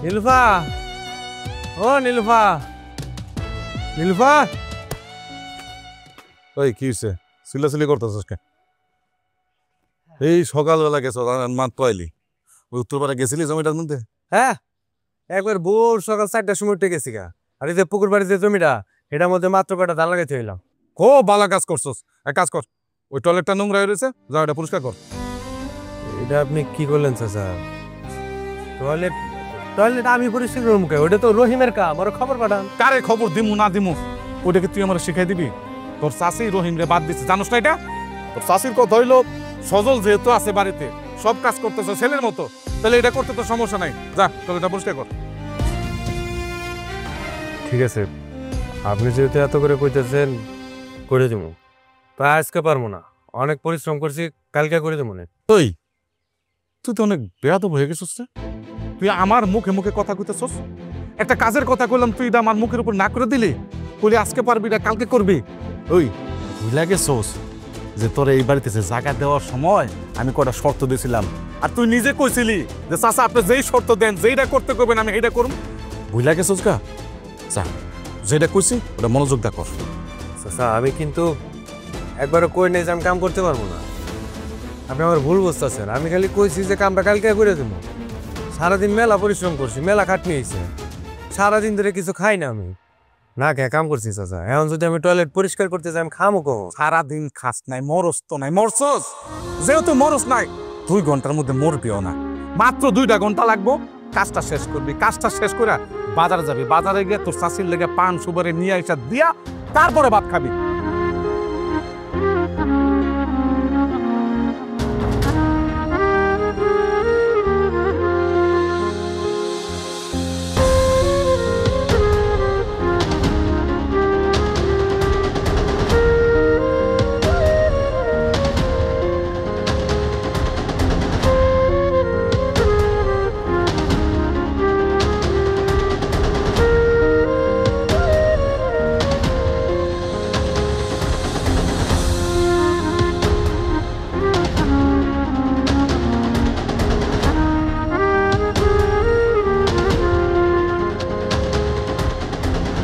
নীলুফা, ও নীলুফা, নীলুফা। ওই কি হয়েছে? সিলাসিলি করতেছিস কে? এই সকালবেলা গেছ মাত্র আইলি, ওই উত্তরপাড়া গেছিলি জমিটার মধ্যে? হ্যাঁ, একবার ভোর সকাল 4টার সময় উঠে গেছি গা। আর এই যে পুকুর বাড়ির যে জমিটা, এটার মধ্যে মাত্র কটা ধান লাগাইতে হইলাম। খুব ভালো কাজ করছস। এক কাজ কর, ওই টয়লেটটা নোংরা হয়ে রয়েছে, যা ওটা পরিষ্কার কর। এটা আপনি কি করলেন চাচা? টয়লেট টয়লেট আমি পরিষ্কার করবো মুখে, ওটা তো রহিমের কাম, ওরা খবর পাঠান। কারে খবর দিমু না দিমু ওটাকে তুই আমার শিখাই দিবি? তোর চাষি রহিম রে বাদ দিচ্ছে, জানোস না এটা? তোর চাষির কথা হইলো সজল যেহেতু আছে বাড়িতে, সব কাজ করতেছে ছেলের মতো, তাহলে এটা করতে তো সমস্যা নাই। যা টয়লেটটা পরিষ্কার কর। ঠিক আছে, আপনি যেহেতু এত করে কইতেছেন, করে দেবো। তা আজকে পারবো না, অনেক পরিশ্রম করছি, কালকে করে দেবো না। তুই তুই তো অনেক বেয়াদব হয়ে গেছিস রে। তুই আমার মুখে মুখে কথা কইতেছস, একটা কাজের কথা কইলাম তুই এটা আমার মুখের উপর না করে দিলি, বলি আজকে পারবি না কালকে করবি। ওই ভুলে গেছস যে তোর এই বাড়িতে যে জায়গা দেওয়ার সময় আমি কটা শর্ত দিয়েছিলাম, আর তুই নিজে কইছিলি যে চাচা আপনি যেই শর্ত দেন, যেইটা করতে করবেন আমি সেইটা করুন। ভুলে গেছস গা? যা, যেটা কইছি ওটা মনোযোগ দা কর। চাচা, আমি কিন্তু একবারও কই নেই যে আমি কাম করতে পারবো না। আপনি আমার ভুল বুঝতেছেন, আমি খালি কইছি যে কামটা কালকে করে দেবো। সারাদিন মেলা পরিশ্রম করছি, মেলা খাটনি হয়েছে, সারাদিন ধরে কিছু খাই না আমি, না খেয়ে কাম করছি চাচা। এখন যদি আমি টয়লেট পরিষ্কার করতে যাই আমি খামো কো? সারাদিন খাস নাই, মরস তো নাই, মরছস যেহেতু মরস নাই, 2 ঘন্টার মধ্যে মরবিও না, মাত্র 2টা ঘন্টা লাগবো। কাজটা শেষ করবি, কাজটা শেষ করে বাজারে যাবি, বাজারে গিয়ে তোর চাষির লেগে পান সুপারি নিয়ে এসে দিয়া তারপরে ভাত খাবি।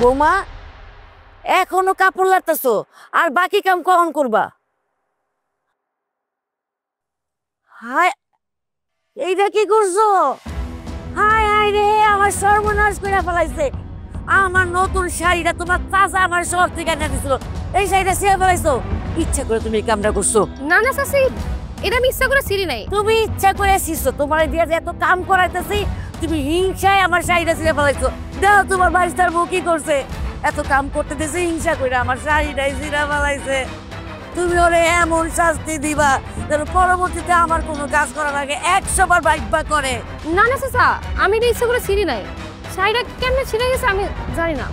বৌমা, এখনো কাপড় লাটতেছো, আর বাকি কাম কখন করবা? হায়, এইটা কি করছো? হায় হায় রে, আমার সর্বনাশ করে ফেলাইছে। আমার নতুন শাড়িটা তোমার চাচা আমার শহর থেকে এনে দিছিল, এই শাড়িটা ছিঁড়ে ফেলাইছো। ইচ্ছা করে তুমি এই কামটা করছো? না না চাচি, এটা আমি ইচ্ছা করে ছিঁড়ি নাই। তুমি ইচ্ছা করে ছিঁড়ছো, তোমার দিয়া যে এত কাম করাইতেছি, তুমি হিংসায় আমার শাড়িটা ছিঁড়ে ফেলাইছো। দাও তোমার বাড়িটার বউ কি করছে, এত কাম করতে দিয়েছে হিংসা করে আমার শাড়িটাই ছিঁড়ে ফেলাইছে। তুমি ওরে এমন শাস্তি দিবা যেন পরবর্তীতে আমার কোনো কাজ করার আগে 100 বার ভাববা করে। না না চাচা, আমি এটা ইচ্ছা করে ছিঁড়ি নাই। শাড়িটা কেমনে ছিঁড়ে গেছে আমি জানি না।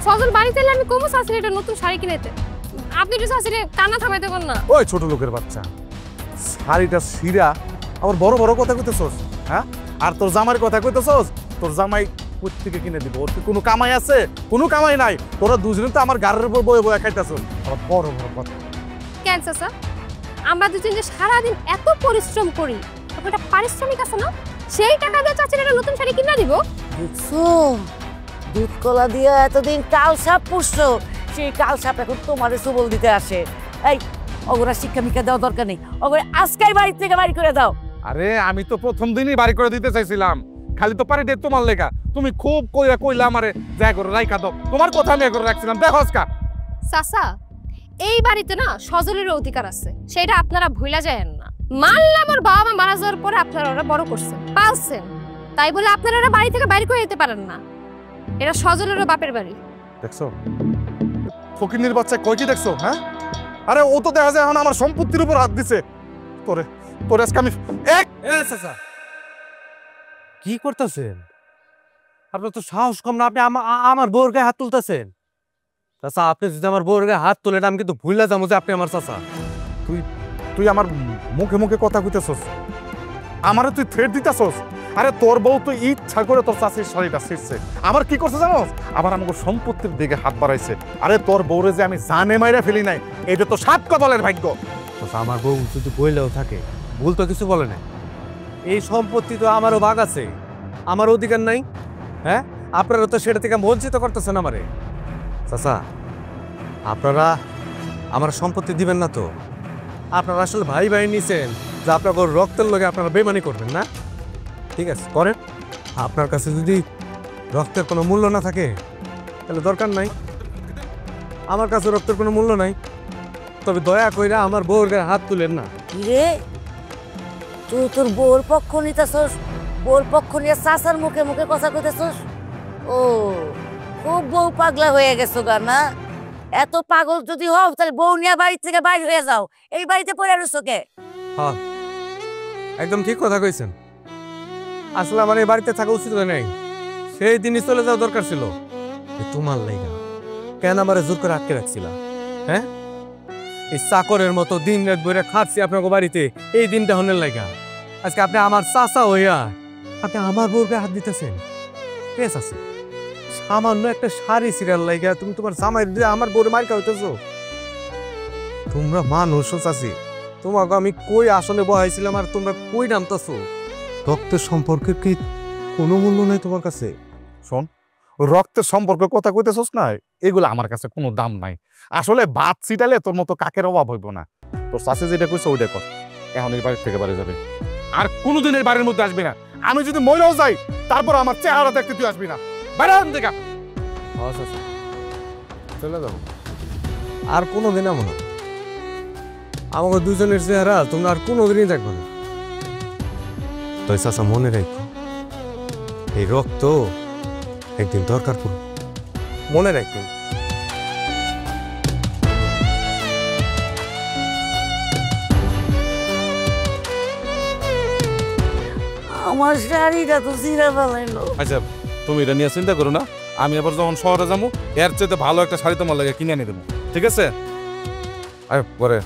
ফজল বাড়িতে এলে আমি কমু চাচির এটা নতুন শাড়ি কিনেতে। আপনি একটু চাচিরে কান্না থামাইতে পারেন না? ওই ছোট লোকের বাচ্চা, শাড়িটা ছিঁড়া আবার বড় বড় কথা কইতেছস, হ্যাঁ? আর তোর জামাইয়ের কথা কইতেছস, তোর জামাই কোথা থেকে কিনে দিব? ওর কি কোনো কামাই আছে? কোনো কামাই নাই। তোরা দুজনে তো আমার গাড়ির উপর বয়ে বয়ে খাইতেছস। আবার বড় বড় কথা। কেন চাচা, আমরা দুজন যে সারাদিন এত পরিশ্রম করি, একটা পারিশ্রমিক আছে না, সেই টাকা দিয়ে চাচির একটা নতুন শাড়ি কিনে দিব। দেখছো দুধ কলা দিয়ে এতদিন কাল সাপ পুষছো, সেই কাল সাপ এখন তোমারে সুবল দিতে আসে। এই অগরা শিক্ষা মিক্ষা দেওয়া দরকার নেই, অগরে আজকাই বাড়ি থেকে বাড়ি করে দাও। আরে আমি তো প্রথম দিনই বাড়ি করে দিতে চাইছিলাম, খালি তো পারি তোমার লেখা। তুমি খুব কইলা আমারে যা করে রাইখা দাও, তোমার কথা আমি করে রাখছিলাম। দেখো আজকা চাচা, এই বাড়িতে না সজলের অধিকার আছে, সেটা আপনারা ভুলা যায়েন না। মানলাম ওর বাবা মা মারা যাওয়ার পরে আপনারা ওরা বড় করছেন, পালছেন, তাই বলে আপনারা ওরা বাড়ি থেকে বাইরে করে যেতে পারেন না। এটা সজলেরও বাপের বাড়ি। দেখছো ফকিনীর বাচ্চা কই কি দেখছো? হ্যাঁ, আরে ও তো দেখা যায় এখন আমার সম্পত্তির উপর হাত দিছে। তোরে তোরে আজকে আমি চাচা কি করতেছেন? আপনার তো সাহস কম না, আপনি আমার বউর গায়ে হাত তুলতেছেন। চাচা আপনি যদি আমার বউর গায়ে হাত তোলেন আমি কিন্তু ভুলে যাবো যে আপনি আমার চাচা। তুই আমার মুখে মুখে কথা কইতেছস, আমারে তুই থ্রেট দিতেছস। আরে তোর বউ তো ইচ্ছা করে তোর চাষির শাড়িটা ছিঁড়ছে। আবার কি করছে জানো? আবার আমাকে সম্পত্তির দিকে হাত বাড়াইছে। আরে তোর বউরে যে আমি জানে মাইরা ফেলি নাই, এটা তো সাত কপালের ভাগ্য। আমার বউ যদি বইলেও থাকে, ভুল তো কিছু বলে না। এই সম্পত্তি তো আমারও ভাগ আছে, আমার অধিকার নাই? হ্যাঁ, আপনারা তো সেটা থেকে বঞ্চিত করতেছেন আমারে। চাচা আপনারা আমার সম্পত্তি দিবেন না তো? আপনারা আসলে ভাই ভাই নিছেন যে আপনার রক্তের লগে আপনারা বেমানি করবেন না? ঠিক আছে করেন। আপনার কাছে যদি রক্তের কোনো মূল্য না থাকে তাহলে দরকার নাই। আমার কাছে রক্তের কোনো মূল্য নাই, তবে দয়া কইরা আমার বউর গায়ে হাত তুলেন না। রে তুই তোর বউর পক্ষ নিতেছস, বউর পক্ষ নিয়ে চাচার মুখে মুখে কথা কইতেছস। ও খুব বউ পাগলা হয়ে গেছো গা না? এত পাগল যদি হও তাহলে বউ নিয়ে বাড়ি থেকে বাইরে হয়ে যাও, এই বাড়িতে পড়ে রইছো কে? হ্যাঁ একদম ঠিক কথা কইছেন। আসলে আমার এই বাড়িতে থাকা উচিত নাই, সেই দিনই চলে যাওয়া দরকার ছিল। তোমার লাইগা কেন আমারে জোর করে আটকে রাখছিলা? হ্যাঁ, এই চাকরের মতো দিন রাত বইরা খাচ্ছি আপনাকে বাড়িতে, এই দিনটা হনের লাইগা। আজকে আপনি আমার চাচা হইয়া আপনি আমার বউকে হাত দিতেছেন। বেশ আছে, সামান্য একটা শাড়ি সিরিয়াল লাইগা তুমি তোমার জামাই দিয়ে আমার বউরে মার খাওয়াইতেছো। তোমরা মানুষও চাচি, তোমাকে আমি কই আসনে বহাইছিলাম আর তোমরা কই নামতেছো? রক্তের সম্পর্কের কি কোনো মূল্য নেই তোমার কাছে? শোন, রক্তের সম্পর্কে কথা কইতেছস না, এগুলো আমার কাছে কোনো দাম নাই। আসলে ভাত ছিটালে তোর মতো কাকের অভাব হইব না। তোর চাষে যেটা কইছে ওইটা কর। এখন এই বাড়ির থেকে বাড়ি যাবে, আর কোনোদিন এই বাড়ির মধ্যে আসবি না। আমি যদি মইরাও যাই তারপর আমার চেহারা দেখতে তুই আসবি না। বাইরে দেখা চলে যাবো, আর কোনোদিন এমন না। আমাকে দুজনের চেহারা তোমরা আর কোনোদিনই দেখবো না। তাই চাচা মনে রাখো, এই রক্ত একদিন দরকার পড়বে, মনে রাখবেন। আমার শাড়িটা তো চিরা ফেলাইলো। আচ্ছা তুমি এটা নিয়ে চিন্তা করো না, আমি আবার যখন শহরে যাবো এর চেয়ে ভালো একটা শাড়ি তোমার লাগে কিনে এনে দেবো, ঠিক আছে? আয় পরে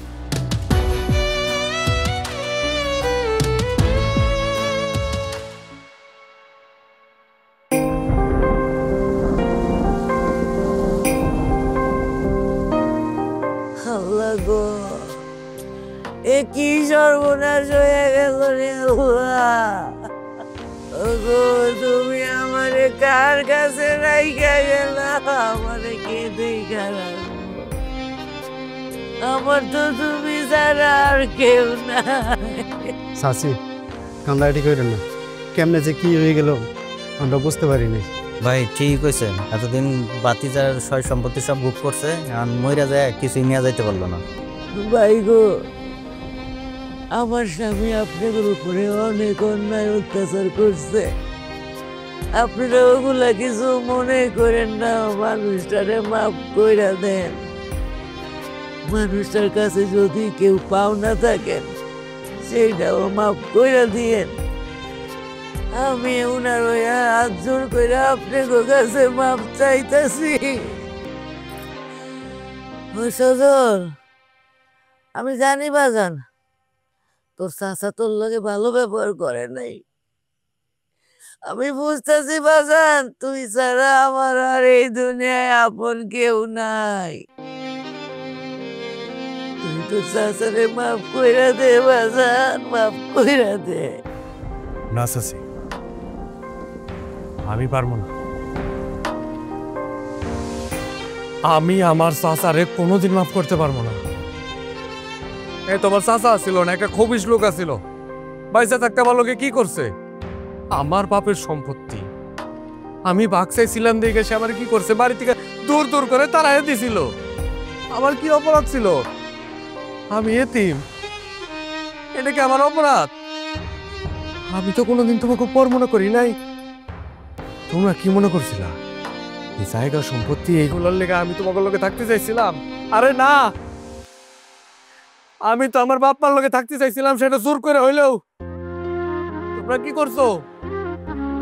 আল্লাহ গো, এ কি সর্বনাশ হয়ে গেল রে আল্লাহ। ওগো তুমি আমারে কার কাছে রাইখা গেলা? আমারে কে দেখা রাখবো? আমার তো তুমি ছাড়া আর কেউ নাই। চাচি কান্দাকাটি করেন না, কেমনে যে কি হয়ে গেল আমরা বুঝতে পারিনি। ভাই ঠিক কইছেন, এতদিন বাতিজার সয় সম্পত্তি সব বুক করছে, আর মইরা যায় কিছুই নিয়ে যাইতে পারলো না। ভাই গো, আমার স্বামী আপনাদের উপরে অনেক অন্যায় অত্যাচার করছে, আপনারা ওগুলা কিছু মনে করেন না, মানুষটারে মাফ কইরা দেন। মানুষটার কাছে যদি কেউ পাওনা থাকেন সেইটাও মাফ কইরা দিয়েন। আমি উনার হইয়া হাত জোর কইরা আপনার কাছে মাফ চাইতাছি। ও সজল, আমি জানি বাজান তোর চাচা তোর লগে ভালো ব্যবহার করে নাই। আমি বুঝতেছি বাজান, তুই ছাড়া আমার আর এই দুনিয়ায় আপন কেউ নাই। তুই তো চাচারে মাফ কইরা দে বাজান, মাফ কইরা দে। না চাচি, আমি পারবো না। আমি আমার চাচারে কোনোদিন মাফ করতে পারবো না। এই তোমার চাচা ছিল না, একটা খবিশ লোক আছিল, বাইসা থাকতে আমার লোকে কি করছে? আমার বাপের সম্পত্তি আমি ভাগ চাইছিলাম দেখে সে আমার কি করছে, বাড়ি থেকে দূর দূর করে তাড়াই দিছিল। আমার কি অপরাধ ছিল? আমি এতিম, এটা কি আমার অপরাধ? আমি তো কোনোদিন তোমাকে পর মনে করি নাই। তোমরা কি মনে করছিলা এই জায়গা সম্পত্তি এইগুলোর লেগে আমি তোমাকে লোকে থাকতে চাইছিলাম? আরে না, আমি তো আমার বাপ মার লোকে থাকতে চাইছিলাম, সেটা জোর করে হইলেও। তোমরা কি করছো?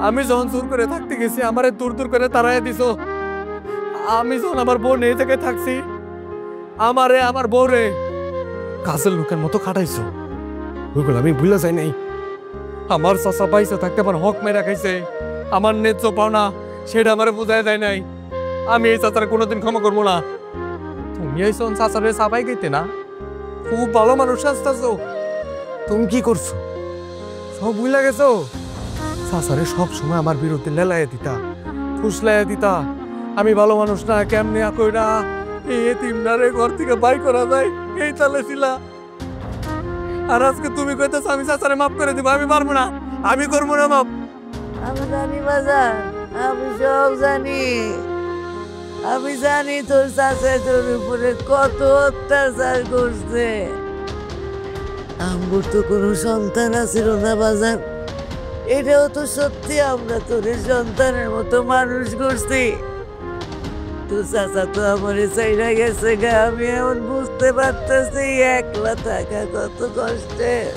আমি যখন জোর করে থাকতে গেছি আমারে দূর দূর করে তাড়াই দিছো। আমি যখন আমার বউ নেই থেকে থাকছি, আমারে আমার বউরে কাজের লোকের মতো খাটাইছো। ওইগুলো আমি ভুলে যাই নাই। আমার চাচা পাইছে থাকতে আমার হক মেরা খাইছে, আমার ন্যায্য পাওনা সেটা আমার বোঝায় দেয় নাই। আমি এই চাচার কোনোদিন ক্ষমা করবো না। তুমি এই চাচারে চাপাই গেতে না, খুব ভালো মানুষ আসতেছো, তুমি কি করছো? সব ভুলে গেছো। চাচারে সব সময় আমার বিরুদ্ধে লেলাইয়া দিতা, ফুসলাইয়া দিতা। আমি ভালো মানুষ না, কেমনে কইরা এই এতিমটারে ঘর থেকে বাই করা যায় এই তালে ছিলা। আর আজকে তুমি কইতেছো আমি চাচারে মাফ করে দিব। আমি পারবো না, আমি করবো না মাফ। আমি জানি বাজান, আমি সব জানি। আমি জানি তোর চাচা তোর উপরে কত অত্যাচার করছে। আমার তো কোনো সন্তান আছিল না বাজান, এটাও তো সত্যি। আমরা তোর সন্তানের মতো মানুষ করছি। তোর চাচা তো আমার চাইরা গেছে গা। আমি এমন বুঝতে পারতেছি একলা থাকা কত কষ্টের।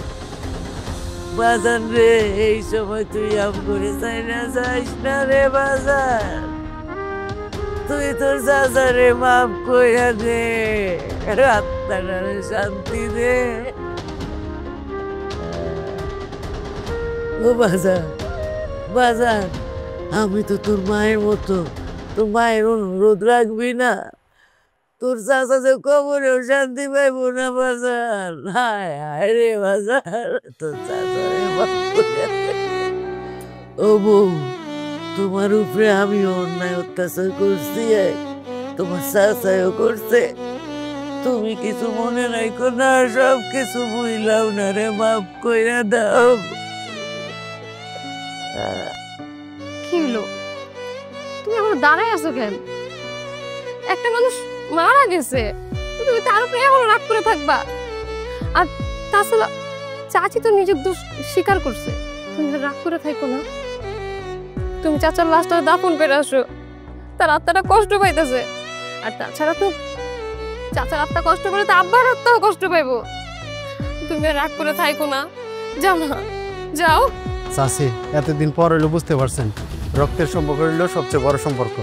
বাজান রে, এই সময় তুই আম করে চাইনা যাইস না রে বাজান। তুই তোর চাচারে মাফ কইরা দে, আত্মাটারে শান্তি দে। ও বাজান, বাজান, আমি তো তোর মায়ের মতো, তোর মায়ের অনুরোধ রাখবি না? তোর চাচা যে কবরেও শান্তি পাইব না বাজান। হায় হায় রে বাজান, তোর চাচারে মাফ কইরা দে। ও বউ, তোমার উপরে আমি অন্যায় অত্যাচার করছি, তোমার চাচাও করছে। তুমি কিছু মনে রাখো না, সব কিছু বুঝলাম না রে, মাফ কইরা দাও। কি হলো? তুমি এখন দাঁড়ায় আছো কেন? একটা মানুষ মারা গেছে, তুমি তার উপরে এখন রাগ করে থাকবা? আর তাছাড়া চাচি তো নিজের দোষ স্বীকার করছে, তুমি রাগ করে থাকো না। তুমি চাচার লাশটা দাফন করে আসো, তার আত্মাটা কষ্ট পাইতেছে। আর তাছাড়া তো চাচার আত্মা কষ্ট করে তো আব্বার আত্মাও কষ্ট পাইবো। তুমি রাগ করে থাকো না, যাও না, যাও। চাচি, এতদিন পর হইলো বুঝতে পারছেন রক্তের সম্পর্ক হইলো সবচেয়ে বড় সম্পর্ক।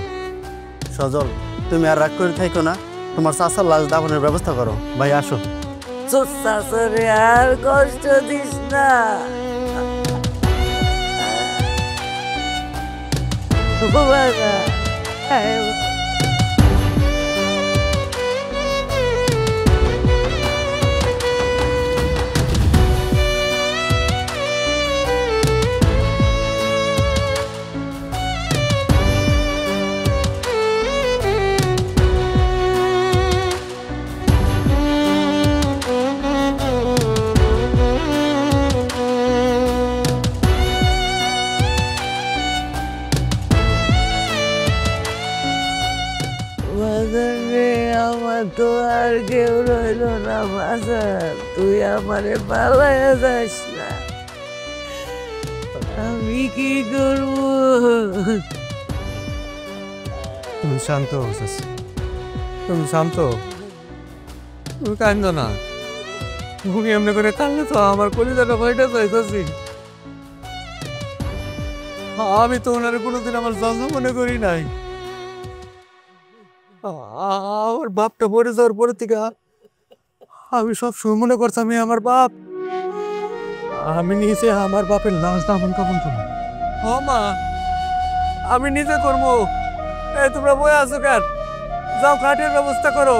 সজল, তুমি আর রাগ করে থাকো না, তোমার চাচার লাশ দাফনের ব্যবস্থা করো। ভাই আসো। তোর চাচারে আর কষ্ট দিস না। আমার তো আর কেউ রইল না বাজার, তুই আমারে পালাইয়া যাস না। আমি কি করবো? তুমি শান্ত হও চাচি, তুমি শান্ত হও। তুমি কান্দো না। তুমি এমনি করে কান্দলে তো আমার কলিজাটা ভয়টা চাইছি। আমি তো ওনারে কোনোদিন আমার চাচা মনে করি নাই। আমার বাপটা মরে যাওয়ার পরে থেকে আমি সব সময় মনে করছি আমি আমার বাপ। আমি নিজে আমার বাপের লাশ দাফন কাফন করবো। হ মা, আমি নিজে করবো। এই তোমরা বয়ে আছো কেন? যাও খাটের ব্যবস্থা করো।